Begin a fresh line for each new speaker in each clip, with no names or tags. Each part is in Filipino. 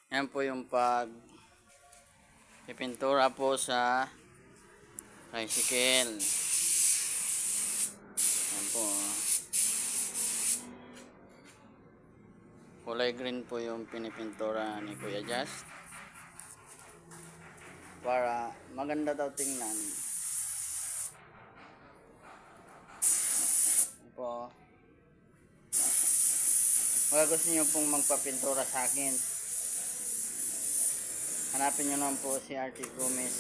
Yan po yung pipintura po sa tricycle. Yan po. Kulay green po yung pinipintura ni Kuya Just. Para maganda daw tingnan. Yan po. Kung gusto nyo pong magpapintura sa akin, hanapin nyo naman po si RT Gomez.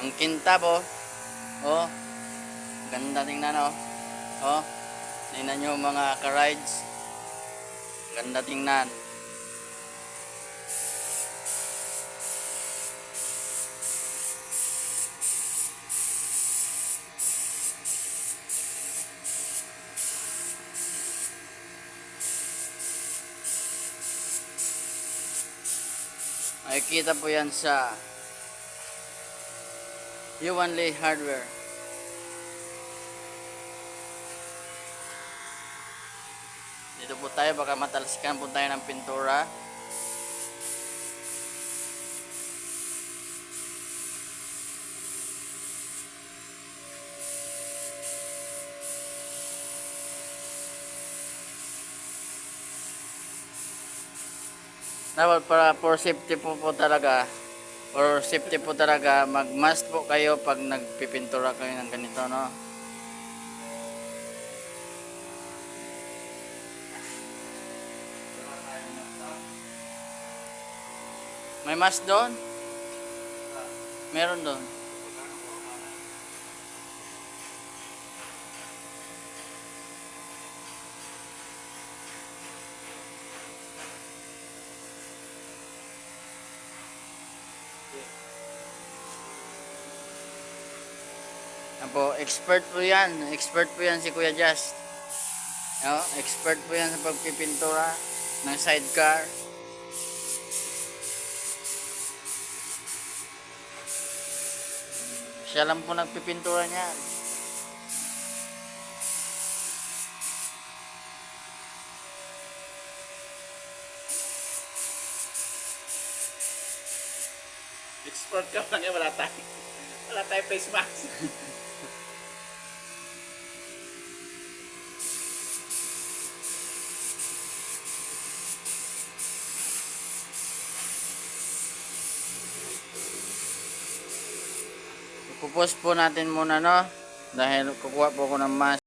Ang kintab oh, ganda tingnan oh, tingnan nyo mga ka-rides, ganda tingnan. Makikita po yan sa Yuanli Hardware. Dito po tayo, baka matalsikan po tayo ng pintura. Dapat para for safety po talaga, or safety po talaga, mag-mask po kayo pag nagpipintura kayo ng ganito, no? May mask doon? Meron doon. Po, expert po yan. Expert po yan si Kuya Just. No? Expert po yan sa pagpipintura ng sidecar. Siya lang po nagpipintura niya.
Expert ka lang yan, wala tayong face mask.
Ipupos po natin muna, no? Dahil kukuha po ako ng mask.